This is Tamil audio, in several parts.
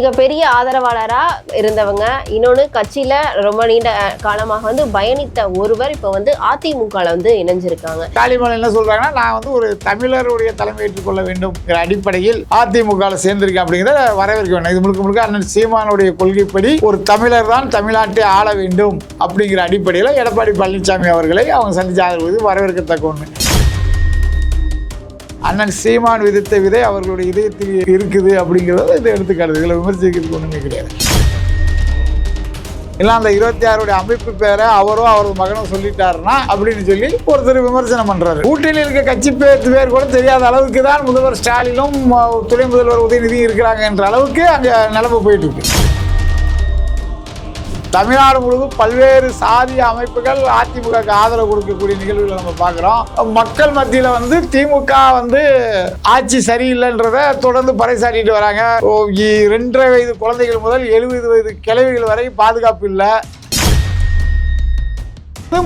மிகப்பெரிய ஆதரவாளரா இருந்தவங்க, இன்னொன்னு கட்சியில ரொம்ப நீண்ட காலமாக வந்து பயணித்த ஒருவர் இப்ப வந்து அதிமுகல வந்து இணைஞ்சிருக்காங்க. காளிமலை என்ன சொல்றாங்கன்னா, நான் வந்து ஒரு தமிழருடைய தலைமை ஏற்றுக்கொள்ள வேண்டும் அடிப்படையில் அதிமுகல சேர்ந்திருக்கேன் அப்படிங்கிறத வரவேற்க வேண்டும். இது முழுக்க முழுக்க அண்ணன் சீமானுடைய கொள்கைப்படி ஒரு தமிழர் தான் தமிழ்நாட்டை ஆள வேண்டும் அப்படிங்கிற அடிப்படையில் எடப்பாடி பழனிசாமி அவர்களை அவங்க சந்திச்சு ஆதரவு வரவேற்கத்தக்க ஒன்று. அண்ணன் சீமான் விதித்த விதை அவர்களுடைய இதயத்தில் இருக்குது அப்படிங்கிறத இதை எடுத்துக்காட்டு. இதில் விமர்சிக்கிறதுக்கு ஒன்றுமே கிடையாது. இல்லை அந்த 26 அமைப்பு பேரை அவரோ அவரது மகனும் சொல்லிட்டாருன்னா அப்படின்னு சொல்லி ஒருத்தர் விமர்சனம் பண்றாரு. கூட்டணியில் இருக்க கட்சி பேர் கூட தெரியாத அளவுக்கு தான் முதல்வர் ஸ்டாலினும் துணை முதல்வர் உதயநிதியும் இருக்கிறாங்க என்ற அளவுக்கு அங்கே நிலைமை போயிட்டு இருக்கு. தமிழ்நாடு முழுவதும் பல்வேறு சாதிய அமைப்புகள் அதிமுக ஆதரவு கொடுக்கக்கூடிய நிகழ்வுகளை நம்ம பார்க்குறோம். மக்கள் மத்தியில் வந்து திமுக வந்து ஆட்சி சரியில்லைன்றத தொடர்ந்து பறைசாட்டிட்டு வராங்க. 2.5 வயது குழந்தைகள் முதல் 70 வயது கிழவிகள் வரை பாதுகாப்பு இல்லை.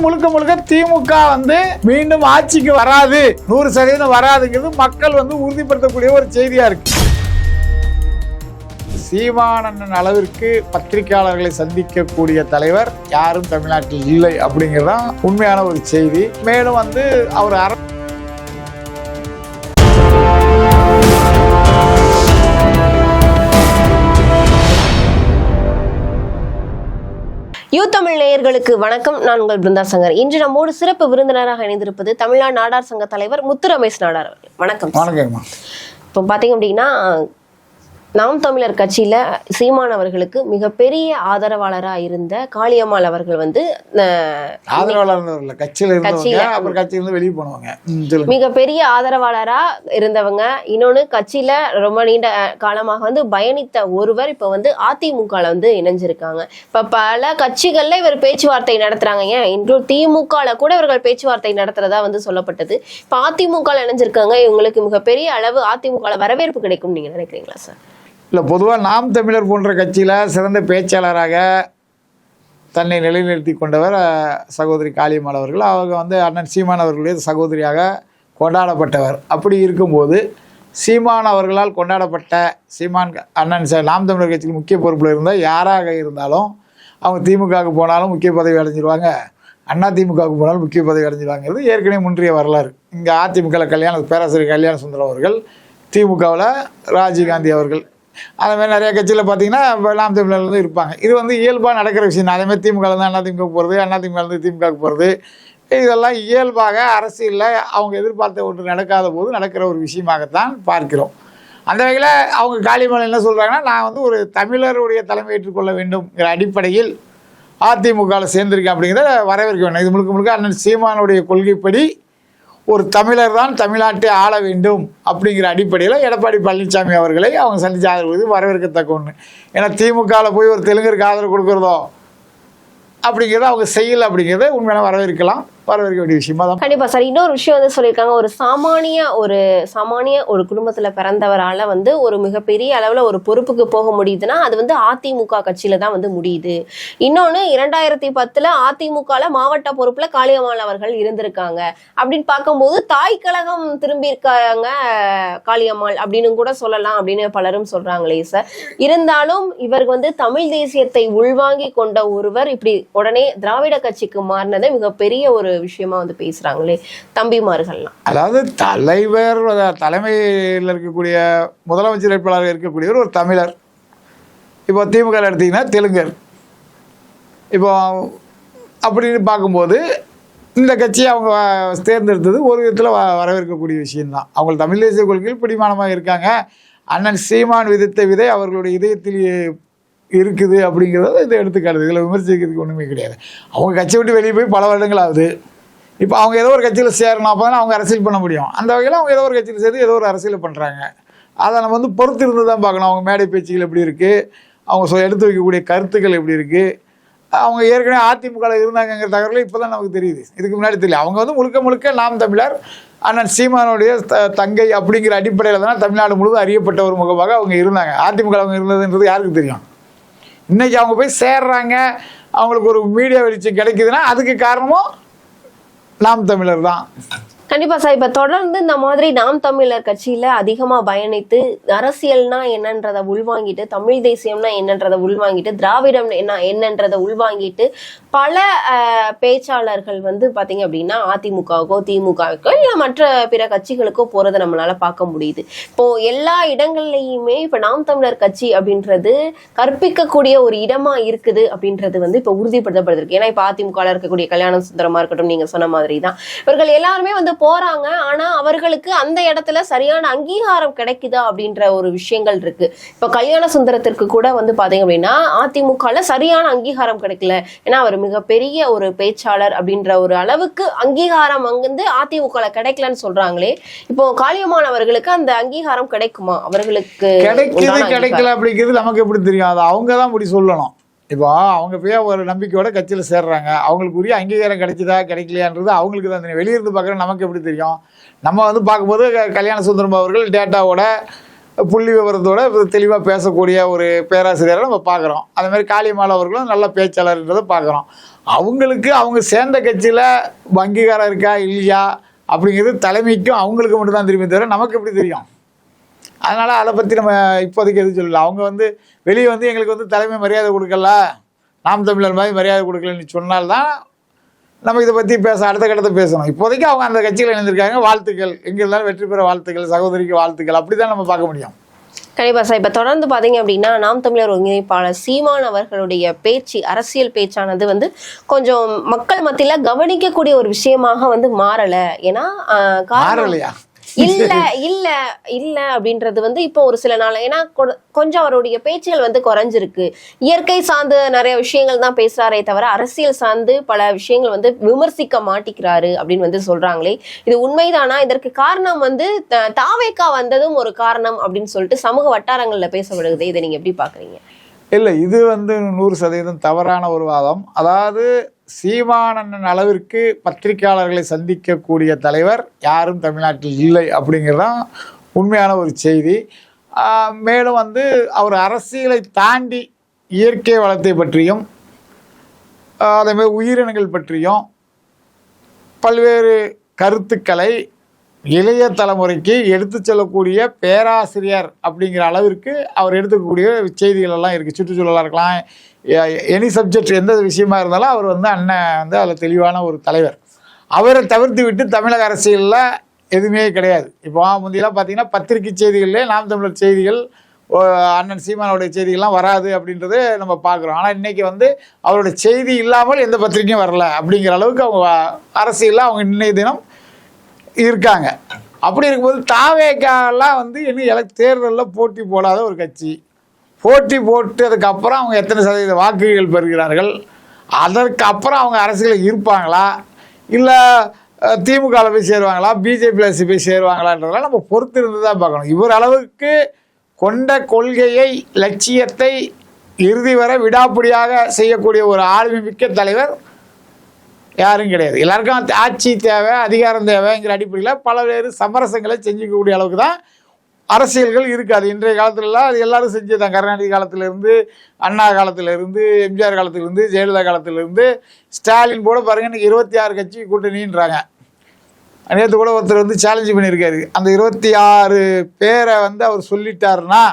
முழுக்க முழுக்க திமுக வந்து மீண்டும் ஆட்சிக்கு வராது, 100% வராதுங்கிறது மக்கள் வந்து உறுதிப்படுத்தக்கூடிய ஒரு செய்தியா இருக்கு. சீமானன் அளவிற்கு பத்திரிகையாளர்களை சந்திக்கக்கூடிய தலைவர் யாரும் தமிழ்நாட்டில் இல்லை அப்படிங்கிறதான் உண்மையான ஒரு செய்தி. மேலும் வந்து அவர் தமிழ் நேயர்களுக்கு வணக்கம். நான் உங்கள் பிருந்தா சங்கர். இன்று நம்மோடு சிறப்பு விருந்தினராக இணைந்திருப்பது தமிழ்நாடு நாடார் சங்க தலைவர் முத்து ரமேஷ் நாடார். வணக்கம். வணக்கம். இப்போ பாத்தீங்க அப்படின்னா, நாம் தமிழர் கட்சியில சீமான் அவர்களுக்கு மிகப்பெரிய ஆதரவாளரா இருந்த காளியம்மாள் அவர்கள் வந்து மிகப்பெரிய ஆதரவாளரா இருந்தவங்க, இன்னொன்னு கட்சியில ரொம்ப நீண்ட காலமாக வந்து பயணித்த ஒருவர் இப்ப வந்து அதிமுகல வந்து இணைஞ்சிருக்காங்க. இப்ப பல கட்சிகள்ல இவர் பேச்சுவார்த்தை நடத்துறாங்க. ஏன் இன்று திமுகல கூட இவர்கள் பேச்சுவார்த்தை நடத்துறதா வந்து சொல்லப்பட்டது. இப்ப அதிமுகல இணைஞ்சிருக்காங்க. இவங்களுக்கு மிகப்பெரிய அளவு அதிமுகல வரவேற்பு கிடைக்கும் நீங்க நினைக்கிறீங்களா சார்? இல்லை, பொதுவாக நாம் தமிழர் போன்ற கட்சியில் சிறந்த பேச்சாளராக தன்னை நிலைநிறுத்தி கொண்டவர் சகோதரி காளியம்மாள் அவர்கள். அவங்க வந்து அண்ணன் சீமான் அவர்களுடைய சகோதரியாக கொண்டாடப்பட்டவர். அப்படி இருக்கும்போது சீமான் அவர்களால் கொண்டாடப்பட்ட சீமான் அண்ணன் நாம் தமிழர் கட்சிக்கு முக்கிய பொறுப்பில் இருந்தால் யாராக இருந்தாலும் அவங்க திமுகவுக்கு போனாலும் முக்கிய பதவி அடைஞ்சிருவாங்க, அண்ணா திமுகவுக்கு போனாலும் முக்கிய பதவி அடைஞ்சிருவாங்கிறது ஏற்கனவே முன்றிய வரலாறு. இங்கே அதிமுக பேராசிரியர் கல்யாண சுந்தரம் அவர்கள், திமுகவில் ராஜீவ்காந்தி அவர்கள், அதே மாதிரி நிறைய கட்சியில் பார்த்தீங்கன்னா நாம் தமிழர்லேருந்து இருப்பாங்க. இது வந்து இயல்பாக நடக்கிற விஷயம். அதேமாதிரி திமுகலேருந்து அண்ணா திமுக போகிறது, அண்ணா திமுகலேருந்து திமுகவுக்கு போகிறது, இதெல்லாம் இயல்பாக அரசியலில் அவங்க எதிர்பார்த்த ஒன்று நடக்காத போது நடக்கிற ஒரு விஷயமாகத்தான் பார்க்கிறோம். அந்த வகையில் அவங்க காளிமலை என்ன சொல்கிறாங்கன்னா, நான் வந்து ஒரு தமிழருடைய தலைமை ஏற்றுக்கொள்ள வேண்டும்ங்கிற அடிப்படையில் அதிமுகவில் சேர்ந்திருக்கேன் அப்படிங்கிறத வரவேற்க வேண்டும். இது முழுக்க முழுக்க அண்ணன் சீமானுடைய கொள்கைப்படி ஒரு தமிழர் தான் தமிழ்நாட்டை ஆள வேண்டும் அப்படிங்கிற அடிப்படையில் எடப்பாடி பழனிசாமி அவர்களை அவங்க சந்திச்சு ஆதரவு வரவேற்கத்தக்க ஒன்று. ஏன்னா திமுகவில் போய் ஒரு தெலுங்கருக்கு ஆதரவு கொடுக்குறதோ அப்படிங்கிறத அவங்க செய்யலை அப்படிங்கிறத உண்மையான வரவேற்க வேண்டிய விஷயமா தான். கண்டிப்பா சார். இன்னொரு விஷயம் வந்து சொல்லியிருக்காங்க, ஒரு சாமானிய ஒரு குடும்பத்துல பிறந்தவரால வந்து ஒரு மிகப்பெரிய அளவுல ஒரு பொறுப்புக்கு போக முடியுதுன்னா அது வந்து அதிமுக கட்சியில தான் வந்து முடியுது. இன்னொன்னு 2010 அதிமுகல மாவட்ட பொறுப்புல காளியம்மாள் அவர்கள் இருந்திருக்காங்க. அப்படின்னு பார்க்கும்போது தாய் கழகம் திரும்பி இருக்காங்க காளியம்மாள் அப்படின்னு கூட சொல்லலாம் அப்படின்னு பலரும் சொல்றாங்களே சார். இருந்தாலும் இவர் வந்து தமிழ் தேசியத்தை உள்வாங்கி கொண்ட ஒருவர் இப்படி உடனே திராவிட கட்சிக்கு மாறினதை மிகப்பெரிய ஒரு விஷயமா வந்து பேசுறாங்களே தம்பிமார்கள்லாம். அதாவது தலைமையில் இருக்கக்கூடிய முதலமைச்சர் வேட்பாளர் இருக்கக்கூடியவர் ஒரு தமிழர். இப்போ திமுக எடுத்தீங்கன்னா தெலுங்கர். இப்போ அப்படின்னு பார்க்கும்போது இந்த கட்சியை அவங்க தேர்ந்தெடுத்தது ஒரு விதத்தில் வரவேற்கக்கூடிய விஷயம்தான். அவங்க தமிழ் தேசிய கொள்கையில் பிடிமானமாக இருக்காங்க. அண்ணன் சீமான் விதித்த விதை அவர்களுடைய இதயத்தில் இருக்குது அப்படிங்கிறத இதை எடுத்துக்காட்டுது. இதில் விமர்சிக்கிறதுக்கு ஒன்றுமே கிடையாது. அவங்க கட்சி விட்டு வெளியே போய் பல வருடங்கள் ஆகுது. இப்போ அவங்க ஏதோ ஒரு கட்சியில் சேரணும், அப்போ தான் அவங்க அரசியல் பண்ண முடியும். அந்த வகையில் அவங்க ஏதோ ஒரு கட்சியில் சேர்ந்து ஏதோ ஒரு அரசியல் பண்ணுறாங்க. அதை நம்ம வந்து பொறுத்து இருந்து தான் பார்க்கணும். அவங்க மேடை பேச்சுகள் எப்படி இருக்குது, அவங்க எடுத்து வைக்கக்கூடிய கருத்துக்கள் எப்படி இருக்குது, அவங்க ஏற்கனவே அதிமுகவில் இருந்தாங்கிற தகவல் இப்போ தான் நமக்கு தெரியுது. இதுக்கு முன்னாடி தெரியல. அவங்க வந்து முழுக்க நாம் தமிழர் அண்ணன் சீமானுடைய தங்கை அப்படிங்கிற அடிப்படையில் தான் தமிழ்நாடு முழுவதும் அறியப்பட்ட ஒரு முகமாக அவங்க இருந்தாங்க. அதிமுக அவங்க இருந்ததுன்றது யாருக்கு தெரியும்? இன்றைக்கி அவங்க போய் சேர்றாங்க, அவங்களுக்கு ஒரு மீடியா வெளிச்சம் கிடைக்குதுன்னா அதுக்கு காரணமும் நாம் தமிழர் தான். கண்டிப்பா சார். இப்ப தொடர்ந்து இந்த மாதிரி நாம் தமிழர் கட்சியில அதிகமா பயணித்து அரசியல்னா என்னன்றத உள்வாங்கிட்டு, தமிழ் தேசியம்னா என்னன்றத உள்வாங்கிட்டு, திராவிடம் என்னன்றத உள்வாங்கிட்டு பல பேச்சாளர்கள் வந்து பாத்தீங்க அப்படின்னா அதிமுகவுக்கோ திமுகவுக்கோ இல்ல மற்ற பிற கட்சிகளுக்கோ போறதை நம்மளால பார்க்க முடியுது. இப்போ எல்லா இடங்கள்லயுமே இப்ப நாம் தமிழர் கட்சி அப்படின்றது கற்பிக்கக்கூடிய ஒரு இடமா இருக்குது அப்படின்றது வந்து இப்ப உறுதிப்படுத்தப்படுது. ஏன்னா இப்ப அதிமுக இருக்கக்கூடிய கல்யாண சுந்தரமா இருக்கட்டும், நீங்க சொன்ன மாதிரி தான் இவர்கள் எல்லாருமே வந்து போறாங்க. ஆனா அவர்களுக்கு அந்த இடத்துல சரியான அங்கீகாரம் கிடைக்குதா அப்படின்ற ஒரு விஷயங்கள் இருக்கு. இப்ப கல்யாண சுந்தரத்திற்கு கூட வந்து பாத்தீங்க அப்படின்னா அதிமுகல சரியான அங்கீகாரம் கிடைக்கல. ஏன்னா அவர் மிகப்பெரிய ஒரு பேச்சாளர் அப்படின்ற ஒரு அளவுக்கு அங்கீகாரம் அங்கிருந்து அதிமுகல கிடைக்கலன்னு சொல்றாங்களே. இப்போ காளியம்மாள் அவர்களுக்கு அந்த அங்கீகாரம் கிடைக்குமா? அவர்களுக்கு கிடைக்கல அப்படிங்கிறது நமக்கு எப்படி தெரியும்? அது அவங்கதான் அப்படி சொல்லணும். இப்போ அவங்க போய் ஒரு நம்பிக்கையோட கட்சியில் சேர்றாங்க, அவங்களுக்கு உரிய அங்கீகாரம் கிடைச்சதா கிடைக்கலையான்றது அவங்களுக்கு தான் தெரியும். வெளியிருந்து பார்க்குற நமக்கு எப்படி தெரியும்? நம்ம வந்து பார்க்கும்போது கல்யாண சுந்தரம் அவர்கள் டேட்டாவோட புள்ளி விவரத்தோட தெளிவாக பேசக்கூடிய ஒரு பேராசிரியரை நம்ம பார்க்குறோம். அதே மாதிரி காளியம்மாள் அவர்களும் நல்ல பேச்சாளர்ன்றதை பார்க்குறோம். அவங்களுக்கு அவங்க சேர்ந்த கட்சியில் அங்கீகாரம் இருக்கா இல்லையா அப்படிங்கிறது தலைமைக்கும் அவங்களுக்கு மட்டும் தான் தெரியுமே தவிர நமக்கு எப்படி தெரியும்? அதனால் அதை பற்றி நம்ம இப்போதைக்கு எதுவும் சொல்லல. அவங்க வந்து வெளியே வந்து எங்களுக்கு வந்து தலைமை மரியாதை கொடுக்கல, நாம் தமிழர் மாதிரி மரியாதை கொடுக்கலன்னு சொன்னால்தான் நம்ம இதை பற்றி அடுத்த கட்டத்தை பேசணும். இப்போதைக்கு அவங்க அந்த கட்சியில் இணைந்திருக்காங்க, வாழ்த்துக்கள், எங்கே இருந்தாலும் வெற்றி பெற வாழ்த்துக்கள், சகோதரிக்கு வாழ்த்துக்கள், அப்படி தான் நம்ம பார்க்க முடியும். கண்டிப்பா சார். இப்ப தொடர்ந்து பாத்தீங்க அப்படின்னா நாம் தமிழர் ஒருங்கிணைப்பாளர் சீமான் அவர்களுடைய பேச்சு, அரசியல் பேச்சானது வந்து கொஞ்சம் மக்கள் மத்தியில கவனிக்கக்கூடிய ஒரு விஷயமாக வந்து மாறல. ஏன்னா மாறலையா? இல்ல இல்ல இல்ல அப்படின்றது வந்து இப்போ ஒரு சில நாள், ஏன்னா கொஞ்சம் அவருடைய பேச்சுகள் வந்து குறைஞ்சிருக்கு. இயற்கை சார்ந்த நிறைய விஷயங்கள் தான் பேசுறாரே தவிர அரசியல் சார்ந்து பல விஷயங்கள் வந்து விமர்சிக்க மாட்டிக்கிறாரு அப்படின்னு வந்து சொல்றாங்களே. இது உண்மைதானா? இதற்கு காரணம் வந்து தாவேக்கா வந்ததும் ஒரு காரணம் அப்படின்னு சொல்லிட்டு சமூக வட்டாரங்கள்ல பேசப்படுது. இதை நீங்க எப்படி பாக்குறீங்க? இல்லை, இது வந்து 100% தவறான ஒரு வாதம். அதாவது சீமானன் அளவிற்கு பத்திரிகையாளர்களை சந்திக்கக்கூடிய தலைவர் யாரும் தமிழ்நாட்டில் இல்லை அப்படிங்கிறதான் உண்மையான ஒரு செய்தி. மேலும் வந்து அவர் அரசியலை தாண்டி இயற்கை வளத்தை பற்றியும் அதேமாதிரி உயிரினங்கள் பற்றியும் பல்வேறு கருத்துக்களை இளைய தலைமுறைக்கு எடுத்து செல்லக்கூடிய பேராசிரியர் அப்படிங்கிற அளவிற்கு அவர் எடுத்துக்கக்கூடிய செய்திகள் எல்லாம் இருக்குது. சுற்றுச்சூழலாக இருக்கலாம், எனி சப்ஜெக்ட் எந்த விஷயமா இருந்தாலும் அவர் வந்து அண்ணன் வந்து அதில் தெளிவான ஒரு தலைவர். அவரை தவிர்த்து விட்டு தமிழக அரசியலில் எதுவுமே கிடையாது. இப்போ முந்தையெல்லாம் பார்த்தீங்கன்னா பத்திரிகை செய்திகளிலே நாம் தமிழர் செய்திகள், அண்ணன் சீமானோடைய செய்திகள்லாம் வராது அப்படின்றது நம்ம பார்க்குறோம். ஆனால் இன்றைக்கி வந்து அவருடைய செய்தி இல்லாமல் எந்த பத்திரிக்கையும் வரல அப்படிங்கிற அளவுக்கு அவங்க அரசியலில் அவங்க இன்றைய தினம் இருக்காங்க. அப்படி இருக்கும்போது தாவேக்காலாம் வந்து இன்னும் தேர்தலில் போட்டி போடாத ஒரு கட்சி. போட்டி போட்டதுக்கப்புறம் அவங்க எத்தனை சதவீத வாக்குகள் பெறுகிறார்கள், அதற்கப்புறம் அவங்க அரசியலில் இருப்பாங்களா, இல்லை திமுகவில் போய் சேருவாங்களா, பிஜேபியில் போய் சேருவாங்களான்றதெல்லாம் நம்ம பொறுத்து இருந்து தான் பார்க்கணும். இவர் அளவுக்கு கொண்ட கொள்கையை, லட்சியத்தை இறுதி வரை விடாப்பிடியாக செய்யக்கூடிய ஒரு ஆளுமை மிக்க தலைவர் யாரும் கிடையாது. எல்லாருக்கும் ஆட்சி தேவை, அதிகாரம் தேவைங்கிற அடிப்படையில் பல்வேறு சமரசங்களை செஞ்சுக்கக்கூடிய அளவுக்கு தான் அரசியல்கள் இருக்காது. இன்றைய காலத்துலலாம் அது எல்லாரும் செஞ்சுதான். கருணாநிதி காலத்திலேருந்து, அண்ணா காலத்திலேருந்து, எம்ஜிஆர் காலத்திலேருந்து, ஜெயலலிதா காலத்திலேருந்து, ஸ்டாலின் கூட பாருங்கள் இன்றைக்கி 26 கட்சி கூட்டணின்றாங்க. நேற்று கூட ஒருத்தர் வந்து சேலஞ்சு பண்ணியிருக்காரு. அந்த 26 பேரை வந்து அவர் சொல்லிட்டாருன்னா,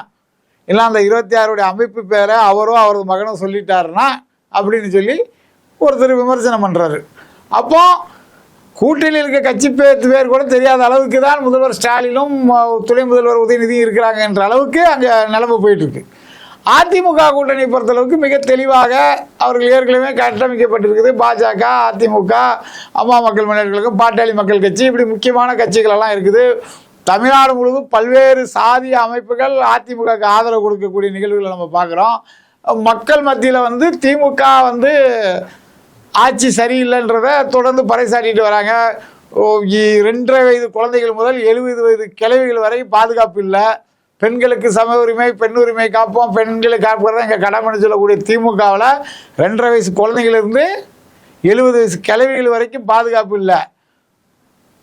இல்லை அந்த 26 அமைப்பு பேரை அவரோ அவரது மகனோ சொல்லிட்டாருன்னா அப்படின்னு சொல்லி ஒருத்தர் விமர்சனம் பண்ணுறாரு. அப்போ கூட்டணியில் இருக்க கட்சி பேர் கூட தெரியாத அளவுக்கு தான் முதல்வர் ஸ்டாலினும் துணை முதல்வர் உதயநிதியும் இருக்கிறாங்க என்ற அளவுக்கு அங்கே நிலைமை போயிட்டுருக்கு. அதிமுக கூட்டணி பொறுத்தளவுக்கு மிக தெளிவாக அவர்கள் ஏற்கனவே கட்டமைக்கப்பட்டிருக்குது. பாஜக, அதிமுக, அம்மா மக்கள் முன்னேற்ற கழகம், பாட்டாளி மக்கள் கட்சி, இப்படி முக்கியமான கட்சிகளெல்லாம் இருக்குது. தமிழ்நாடு முழுவதும் பல்வேறு சாதிய அமைப்புகள் அதிமுகவுக்கு ஆதரவு கொடுக்கக்கூடிய நிகழ்வுகளை நம்ம பார்க்குறோம். மக்கள் மத்தியில் வந்து திமுக வந்து ஆட்சி சரியில்லைன்றதை தொடர்ந்து பறைசாட்டிட்டு வராங்க. 2.5 வயது குழந்தைகள் முதல் 70 வயது கிழவிகள் வரை பாதுகாப்பு இல்லை. பெண்களுக்கு சம உரிமை, பெண் உரிமை காப்போம், பெண்களை காப்புறதான் எங்கள் கடமைன்னு சொல்லக்கூடிய திமுகவில் 2.5 வயசு குழந்தைகளிலிருந்து 70 வயசு கிழவிகள் வரைக்கும் பாதுகாப்பு இல்லை.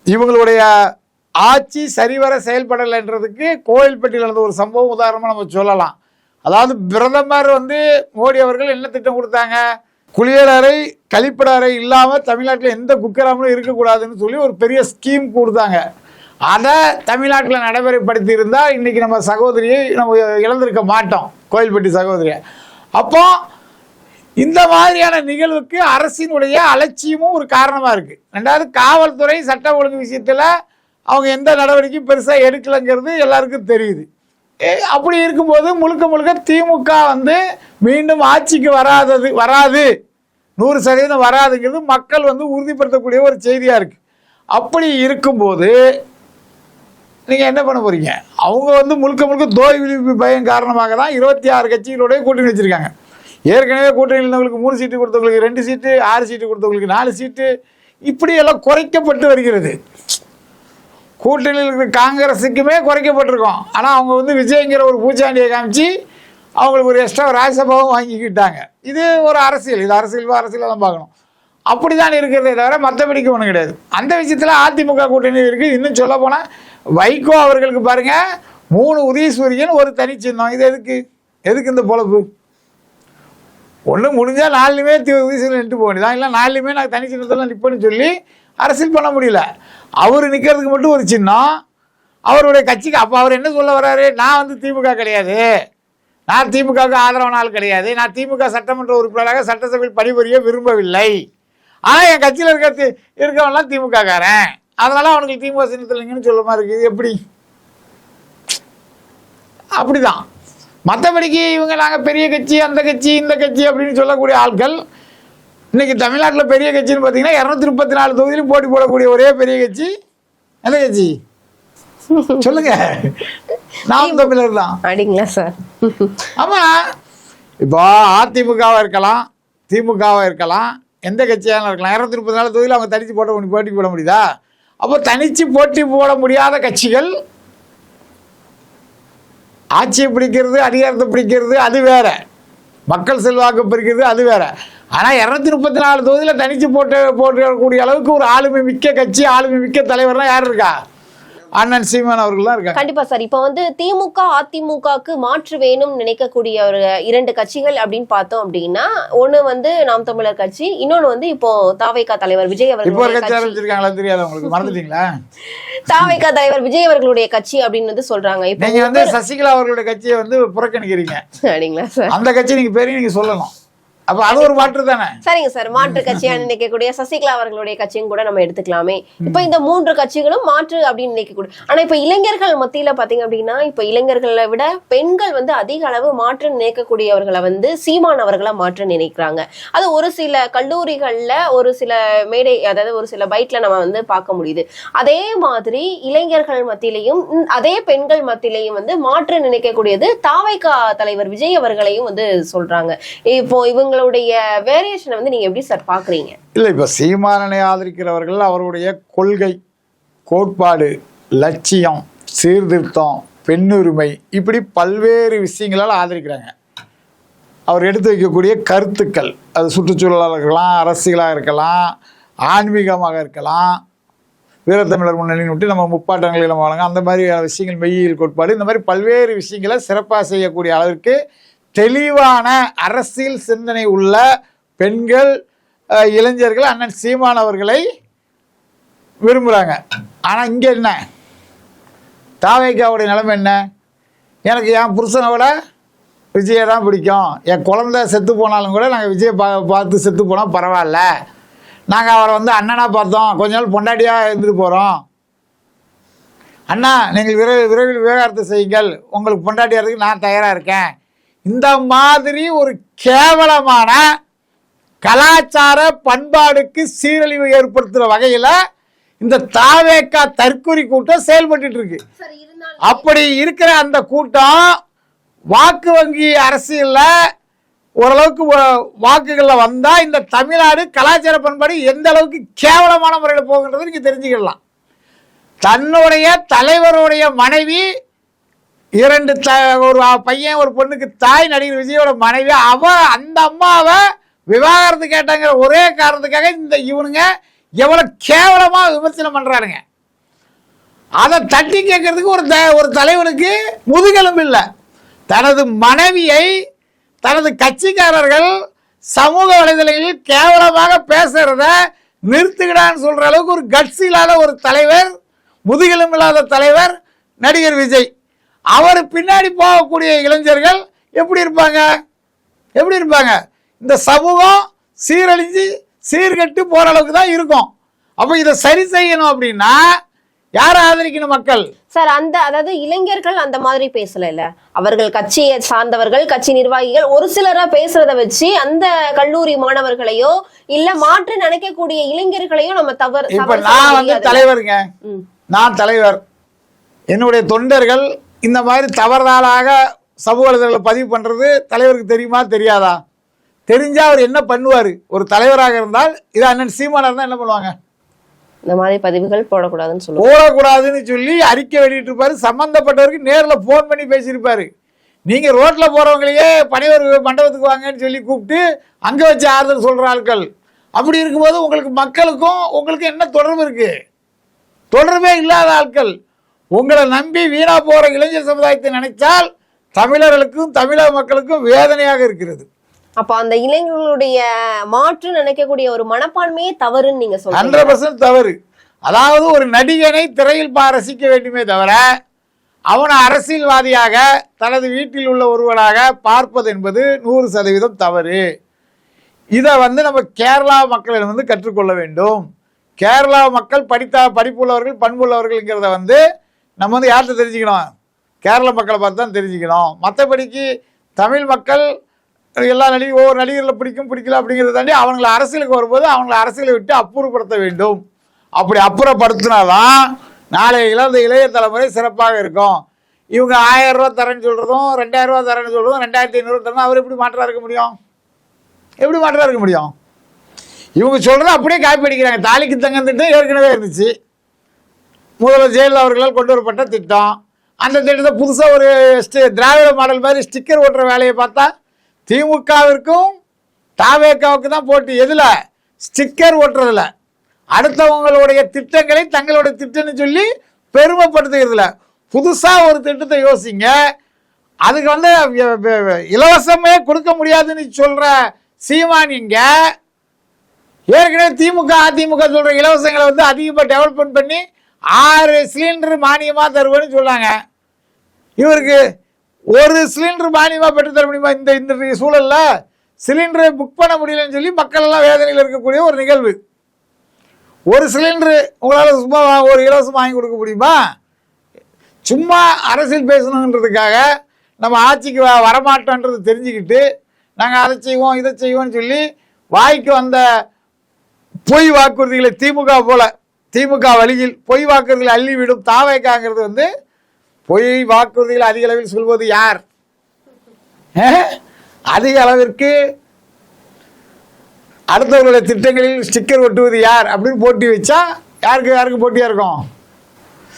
இவங்களுடைய ஆட்சி சரிவர செயல்படலைன்றதுக்கு கோயில்பட்டியில் நடந்த ஒரு சம்பவம் உதாரணமாக நம்ம சொல்லலாம். அதாவது பிரதமர் வந்து மோடி அவர்கள் என்ன திட்டம் கொடுத்தாங்க, குளியலறை கழிப்பிட அறை இல்லாமல் தமிழ்நாட்டில் எந்த குக்கிராமலும் இருக்கக்கூடாதுன்னு சொல்லி ஒரு பெரிய ஸ்கீம் கொடுத்தாங்க. அதை தமிழ்நாட்டில் நடைமுறைப்படுத்தி இருந்தால் இன்றைக்கி நம்ம சகோதரியை நம்ம இழந்திருக்க மாட்டோம், கோயில்பட்டி சகோதரியை. அப்போ இந்த மாதிரியான நிகழ்வுக்கு அரசினுடைய அலட்சியமும் ஒரு காரணமாக இருக்குது. ரெண்டாவது, காவல்துறை சட்ட ஒழுங்கு விஷயத்தில் அவங்க எந்த நடவடிக்கையும் பெருசாக எடுக்கலைங்கிறது எல்லாருக்கும் தெரியுது. அப்படி இருக்கும்போது முழுக்க முழுக்க திமுக வந்து மீண்டும் ஆட்சிக்கு வராது 100% வராதுங்கிறது மக்கள் வந்து உறுதிப்படுத்தக்கூடிய ஒரு செய்தியாக இருக்குது. அப்படி இருக்கும்போது நீங்கள் என்ன பண்ண போகிறீங்க? அவங்க வந்து முழுக்க முழுக்க தோல்வி விழிப்பு பயம் காரணமாக தான் 26 கட்சிகளோடய கூட்டணி வச்சுருக்காங்க. ஏற்கனவே கூட்டணியில் இருந்தவங்களுக்கு 3 சீட்டு கொடுத்தவங்களுக்கு 2 சீட்டு, 6 சீட்டு கொடுத்தவங்களுக்கு 4 சீட்டு, இப்படி எல்லாம் குறைக்கப்பட்டு வருகிறது. கூட்டணியில் இருக்கிற காங்கிரஸுக்குமே குறைக்கப்பட்டிருக்கோம். ஆனால் அவங்க வந்து விஜய்ங்கிற ஒரு பூச்சாண்டியை காமிச்சு அவங்களுக்கு ஒரு எக்ஸ்ட்ரா ராஜ்யசபாவும் வாங்கிக்கிட்டாங்க. இது ஒரு அரசியல், இது அரசியலெல்லாம் பார்க்கணும். அப்படி தான் இருக்கிறதே தவிர மற்றபடிக்கு ஒன்றும் கிடையாது. அந்த விஷயத்தில் அதிமுக கூட்டணி இருக்குது. இன்னும் சொல்ல போனால் வைகோ அவர்களுக்கு பாருங்கள் 3 உதயசூரியன் ஒரு தனி சின்னம். இது எதுக்கு இந்த பொழப்பு? ஒன்று முடிஞ்சால் 4லுமே உதயசூரியன் நின்று போக வேண்டியதான், இல்லை 4லுமே நான் தனி சின்னத்தெல்லாம் நிற்பேன்னு சொல்லி அரசியல் பண்ண முடியல. அவர் நிற்கிறதுக்கு மட்டும் ஒரு சின்னம், அவருடைய கட்சிக்கு. அப்போ அவர் என்ன சொல்ல வர்றாரு? நான் வந்து திமுக கிடையாது, நான் திமுகவுக்கு ஆதரவான ஆள் கிடையாது, நான் திமுக சட்டமன்ற உறுப்பினராக சட்டசபையில் பணிபுரிய விரும்பவில்லை, ஆனால் என் கட்சியில் இருக்கவன்லாம் திமுக காரன், அதனால அவனுக்கு திமுக சின்னத்தில் இல்லைங்கன்னு சொல்ல மாதிரி இருக்குது. எப்படி? அப்படிதான். மற்றபடிக்கு இவங்க நாங்கள் பெரிய கட்சி, அந்த கட்சி, இந்த கட்சி அப்படின்னு சொல்லக்கூடிய ஆட்கள் இன்னைக்கு தமிழ்நாட்டில் பெரிய கட்சின்னு பார்த்தீங்கன்னா 234 தொகுதியிலும் போட்டி போடக்கூடிய ஒரே பெரிய கட்சி எந்த கட்சி சொல்லுங்க? நாம் தமிழர் தான். அப்படிங்களா சார்? ஆமாம். இப்போ அதிமுகவாக இருக்கலாம், திமுகவாக இருக்கலாம், எந்த கட்சியாக இருக்கலாம். 234 தொகுதியில் அவங்க தனித்து போட்டி போட முடியுதா? அப்போ தனித்து போட்டி போட முடியாத கட்சிகள் ஆட்சியை பிடிக்கிறது, அதிகாரத்தை பிடிக்கிறது அது வேற, மக்கள் செல்வாக்கு பிடிக்கிறது அது வேற. ஆனால் 234 தொகுதியில் தனித்து போட்டக்கூடிய அளவுக்கு ஒரு ஆளுமை மிக்க கட்சி, ஆளுமை மிக்க தலைவர்லாம் யார் இருக்கா? அண்ணன் சீமான் அவர்கள் தான் இருக்காங்க. கண்டிப்பா சார். இப்போ வந்து திமுக அதிமுகக்கு மாற்று வேணும் நினைக்கக்கூடிய ஒரு 2 கட்சிகள் அப்படின்னு பார்த்தோம் அப்படின்னா, ஒண்ணு வந்து நாம் தமிழர் கட்சி, இன்னொன்னு வந்து இப்போ தாவேகா தலைவர் விஜய் அவர்கள். இப்போ ஒரு கட்சி ஆரம்பிச்சிருக்காங்களா தெரியாது உங்களுக்கு? மறந்துட்டீங்களா? தாவேகா தலைவர் விஜய் அவர்களுடைய கட்சி அப்படின்னு வந்து சொல்றாங்க. இப்போ நீங்க வந்து சசிகலா அவர்களுடைய கட்சியை வந்து புறக்கணிக்கிறீங்க. அப்படிங்களா சார்? அந்த கட்சி நீங்க பேரையும் நீங்க சொல்லணும். அப்ப அது ஒரு மாற்று தானே. சரிங்க சார். மாற்று கட்சியா நினைக்கக்கூடிய சசிகலா அவர்களுடைய கட்சியும் கூட நம்ம எடுத்துக்கலாமே. இப்ப இந்த 3 கட்சிகளும் மாற்று அப்படின்னு நினைக்கக்கூடிய, ஆனா இப்ப இளைஞர்கள் மத்தியில பாத்தீங்க அப்படின்னா, இப்ப இளைஞர்களை விட பெண்கள் வந்து அதிக அளவு மாற்று நினைக்கக்கூடியவர்களை வந்து சீமான் அவர்களை மாற்று நினைக்கிறாங்க. அது ஒரு சில கல்லூரிகள்ல, ஒரு சில மேடை, அதாவது ஒரு சில பைட்ல நம்ம வந்து பார்க்க முடியுது. அதே மாதிரி இளைஞர்கள் மத்தியிலையும் அதே பெண்கள் மத்தியிலையும் வந்து மாற்று நினைக்கக்கூடியது தாவேகா தலைவர் விஜய் அவர்களையும் வந்து சொல்றாங்க. இப்போ இவங்களுடைய வேரியேஷனை வந்து நீங்க எப்படி சார் பாக்குறீங்க? இல்லை, இப்போ சீமானனை ஆதரிக்கிறவர்கள் அவருடைய கொள்கை, கோட்பாடு, லட்சியம், சீர்திருத்தம், பெண்ணுரிமை, இப்படி பல்வேறு விஷயங்களால் ஆதரிக்கிறாங்க. அவர் எடுத்து வைக்கக்கூடிய கருத்துக்கள், அது சுற்றுச்சூழலாக இருக்கலாம், அரசியலாக இருக்கலாம், ஆன்மீகமாக இருக்கலாம், வீரத்தமிழர் முன்னணின்னு விட்டு நம்ம முப்பாட்டங்களில் வழங்க, அந்த மாதிரி விஷயங்கள், மெய்யியல் கோட்பாடு, இந்த மாதிரி பல்வேறு விஷயங்களை சிறப்பாக செய்யக்கூடிய அளவிற்கு தெளிவான அரசியல் சிந்தனை உள்ள பெண்கள், இளைஞர்கள் அண்ணன் சீமான் அவர்களை விரும்புகிறாங்க. ஆனால் இங்கே என்ன, தாவேகாவுடைய நிலைமை என்ன? எனக்கு என் புருஷனை விட விஜயை தான் பிடிக்கும், என் குழந்தை செத்து போனாலும் கூட நாங்கள் விஜயை பார்த்து செத்து போனால் பரவாயில்ல, நாங்கள் அவரை வந்து அண்ணனாக பார்த்தோம், கொஞ்ச நாள் பொண்டாட்டியாக இருந்துட்டு போகிறோம், அண்ணா நீங்கள் விரைவில் விவகாரத்தை செய்யுங்கள், உங்களுக்கு பொண்டாட்டியாகிறதுக்கு நான் தயாராக இருக்கேன். இந்த மாதிரி ஒரு கேவலமான கலாச்சார பண்பாடுக்கு சீரழிவு ஏற்படுத்துகிற வகையில் இந்த தாவேகா தற்கொலை கூட்டம் செயல்பட்டு இருக்கு. அப்படி இருக்கிற அந்த கூட்டம் வாக்கு வங்கி அரசியலில் ஓரளவுக்கு வாக்குகளில் வந்தால் இந்த தமிழ்நாடு கலாச்சார பண்பாடு எந்த அளவுக்கு கேவலமான முறையில் போகின்றது நீங்கள் தெரிஞ்சுக்கலாம். தன்னுடைய தலைவருடைய மனைவி, 2 ஒரு பையன் ஒரு பொண்ணுக்கு தாய், நடிகர் விஜயோட மனைவி, அந்த அம்மாவை விவாகரத்து கேட்டாங்கிற ஒரே காரணத்துக்காக இந்த இவனுங்க எவ்வளோ கேவலமாக விமர்சனம் பண்ணுறாருங்க. அதை தட்டி கேட்கறதுக்கு ஒரு தலைவனுக்கு முதுகெலும்பு இல்லை. தனது மனைவியை தனது கட்சிக்காரர்கள் சமூக வலைதளங்களில் கேவலமாக பேசுறத நிறுத்துகிறான்னு சொல்ற அளவுக்கு ஒரு கட்ஸ் இல்லாத ஒரு தலைவர், முதுகெலும் இல்லாத தலைவர் நடிகர் விஜய். அவர் பின்னாடி போகக்கூடிய இளைஞர்கள் எப்படி இருப்பாங்க? எப்படி இருப்பாங்க? இந்த சமூகம் சீரழிஞ்சு சீர்கட்டு போற அளவுக்கு தான் இருக்கும். அப்போ இதை சரி செய்யணும் அப்படின்னா யாரை ஆதரிக்கணும் மக்கள்? சார், அதாவது இளைஞர்கள் அந்த மாதிரி பேசல. அவர்கள் கட்சியை சார்ந்தவர்கள், கட்சி நிர்வாகிகள் ஒரு சிலரா பேசுறத வச்சு அந்த கல்லூரி மாணவர்களையோ இல்ல மாற்று நினைக்கக்கூடிய இளைஞர்களையோ நம்ம தவறு. இப்ப நான் வந்து தலைவருங்க, நான் தலைவர், என்னுடைய தொண்டர்கள் இந்த மாதிரி தவறுதலாக சமூக வலைதளங்களை பதிவு பண்றது தலைவருக்கு தெரியுமா தெரியாதா? தெரிஞ்சா அவர் என்ன பண்ணுவாரு? ஒரு தலைவராக இருந்தால் இது அண்ணன் சீமானா இருந்தா என்ன பண்ணுவாங்க? இந்த மாதிரி பதிவுகள் போடக்கூடாதுன்னு சொல்லுவாங்க. போடக்கூடாதுன்னு சொல்லி அறிக்கை வெளியிட்டு இருப்பாரு. சம்பந்தப்பட்டவருக்கு நேரில் போன் பண்ணி பேசியிருப்பாரு. நீங்க ரோட்ல போறவங்களையே பனைவர் மண்டபத்துக்கு வாங்கன்னு சொல்லி கூப்பிட்டு அங்க வச்சு ஆறுதல் சொல்ற ஆட்கள். அப்படி இருக்கும்போது உங்களுக்கு மக்களுக்கும் உங்களுக்கு என்ன தொடர்பு இருக்கு? தொடர்பே இல்லாத ஆட்கள். உங்களை நம்பி வீணா போற இளைஞர் சமுதாயத்தை நினைச்சால் தமிழர்களுக்கும் தமிழக மக்களுக்கும் வேதனையாக இருக்கிறது. அப்ப அந்த இளைஞர்களுடைய மாற்று நினைக்கக்கூடிய ஒரு மனப்பான்மையே தவறுன்னு நீங்க சொல்றீங்க. 100% தவறு. அதாவது ஒரு நடிகனை திரையில் ரசிக்க வேண்டுமே தவிர அவனை அரசியல்வாதியாக தனது வீட்டில் உள்ள ஒருவராக பார்ப்பது என்பது 100% தவறு. இதை வந்து நம்ம கேரளா மக்களிடம் வந்து கற்றுக்கொள்ள வேண்டும். கேரளா மக்கள் படிப்புள்ளவர்கள் பண்புள்ளவர்கள்ங்கிறத வந்து நம்ம வந்து யார்கிட்ட தெரிஞ்சுக்கணும்? கேரள மக்களை பார்த்து தான் தெரிஞ்சுக்கணும். மற்றபடிக்கு தமிழ் மக்கள் எல்லா ஒவ்வொரு நடிகர்களை பிடிக்கல அப்படிங்கிறத தாண்டி அவங்களை அரசியலுக்கு வரும்போது அவங்களை அரசியலை விட்டு அப்புறப்படுத்த வேண்டும். அப்படி அப்புறப்படுத்தினாதான் நாளையில அந்த இளைய தலைமுறை சிறப்பாக இருக்கும். இவங்க 1000 ரூபா தரேன்னு சொல்றதும் 2000 ரூபா தரேன்னு சொல்றதும் 2500 தரணும். அவர் எப்படி மாற்றா இருக்க முடியும்? எப்படி மாற்றா இருக்க முடியும்? இவங்க சொல்றதை அப்படியே காப்பி அடிக்கிறாங்க. தாலிக்கு தங்கம் திட்டம் ஏற்கனவே இருந்துச்சு. முதல்வர் ஜெயலலிதா அவர்களால் கொண்டு வரப்பட்ட திட்டம். அந்த திட்டத்தை புதுசாக ஒரு திராவிட மாடல் மாதிரி ஸ்டிக்கர் ஓட்டுற வேலையை பார்த்தா திமுகவிற்கும் தாவேக்காவுக்கு தான் போட்டி. எதுல? ஸ்டிக்கர் ஓட்டுறதுல. அடுத்தவங்களுடைய திட்டங்களை தங்களுடைய திட்டம்னு சொல்லி பெருமைப்படுத்துகிறதுல. புதுசா ஒரு திட்டத்தை யோசிங்க. அதுக்கு வந்து இலவசமே கொடுக்க முடியாதுன்னு சொல்ற சீமான் இங்க ஏற்கனவே திமுக அதிமுக சொல்ற இலவசங்களை வந்து அதிகமாக டெவலப்மெண்ட் பண்ணி 6 சிலிண்டர் மானியமா தருவேன்னு சொன்னாங்க. இவருக்கு ஒரு சிலிண்டர் மானியமா பெற்று தர முடியுமா? இந்த சூழல்ல சிலிண்டரை புக் பண்ண முடியலன்னு சொல்லி மக்கள் எல்லாம் வேதனையில் இருக்கக்கூடிய ஒரு நிகழ்வு. ஒரு சிலிண்டர் உங்களால் சும்மா ஒரு இலவசம் வாங்கி கொடுக்க முடியுமா? சும்மா அரசியல் பேசணுன்றதுக்காக நம்ம ஆட்சிக்கு வரமாட்டோன்றது தெரிஞ்சுக்கிட்டு நாங்கள் அதை செய்வோம் இதை செய்வோம்னு சொல்லி வாய்க்கு வந்த பொய் வாக்குறுதிகளை திமுக வழியில் பொய் வாக்குறுதிகளை அள்ளிவிடும் தாவேக்காங்கிறது வந்து பொய் வாக்குறுதிகள் அதிக அளவில் சொல்வது யார்? அதிக அளவிற்கு அடுத்தவர்களுடைய திட்டங்களில் ஸ்டிக்கர் ஒட்டுவது யார் அப்படின்னு போட்டி வச்சா யாருக்கு போட்டியா இருக்கும்?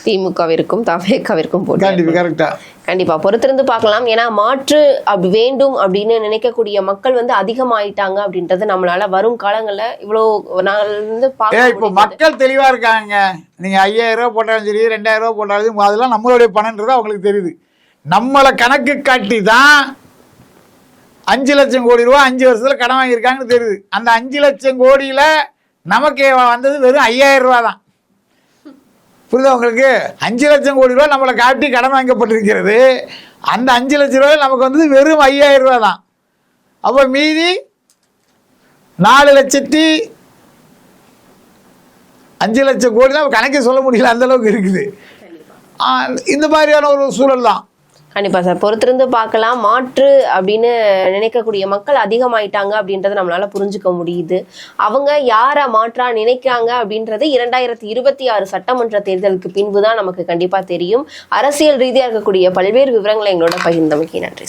திமுகவிற்கும் தாவேக்காவிற்கும் போட்டி. கரெக்டா? கண்டிப்பா பொறுத்திருந்து பார்க்கலாம். ஏன்னா மாற்று அப்படி வேண்டும் அப்படின்னு நினைக்கக்கூடிய மக்கள் வந்து அதிகமாயிட்டாங்க அப்படின்றது நம்மளால வரும் காலங்கள்ல இவ்வளவு நாள் வந்து இப்போ மக்கள் தெளிவா இருக்காங்க. நீங்க 5000 ரூபாய் போட்டாலும் சரி 2000 ரூபாய் போட்டாலும் அதெல்லாம் நம்மளுடைய பணம்ன்றது அவங்களுக்கு தெரியுது. நம்மளை கணக்கு காட்டி தான் 5 லட்சம் கோடி ரூபாய் 5 வருஷத்துல கடன் வாங்கியிருக்காங்கன்னு தெரியுது. அந்த 5 லட்சம் கோடியில நமக்கு வந்தது வெறும் 5000 ரூபாய் தான். புரியுதா உங்களுக்கு? 5 லட்சம் கோடி ரூபாய் நம்மளை காட்டி கடன் வாங்கப்பட்டிருக்கிறது. அந்த 5 லட்சம் ரூபாய் நமக்கு வந்தது வெறும் 5000 ரூபாய் தான். அப்போ மீதி 4 லட்சத்தி 5 லட்சம் கோடி தான் கணக்கே சொல்ல முடியல, அந்த அளவுக்கு இருக்குது. இந்த மாதிரியான ஒரு சூழல் தான். கண்டிப்பா சார், பொறுத்திருந்து பார்க்கலாம். மாற்று அப்படின்னு நினைக்கக்கூடிய மக்கள் அதிகமாயிட்டாங்க அப்படின்றத நம்மளால புரிஞ்சுக்க முடியுது. அவங்க யாரை மாற்றா நினைக்கிறாங்க அப்படின்றது 2026 சட்டமன்ற தேர்தலுக்கு பின்புதான் நமக்கு கண்டிப்பா தெரியும். அரசியல் ரீதியாக இருக்கக்கூடிய பல்வேறு விவரங்களை எங்களோட பகிர்ந்தமைக்கு நன்றி.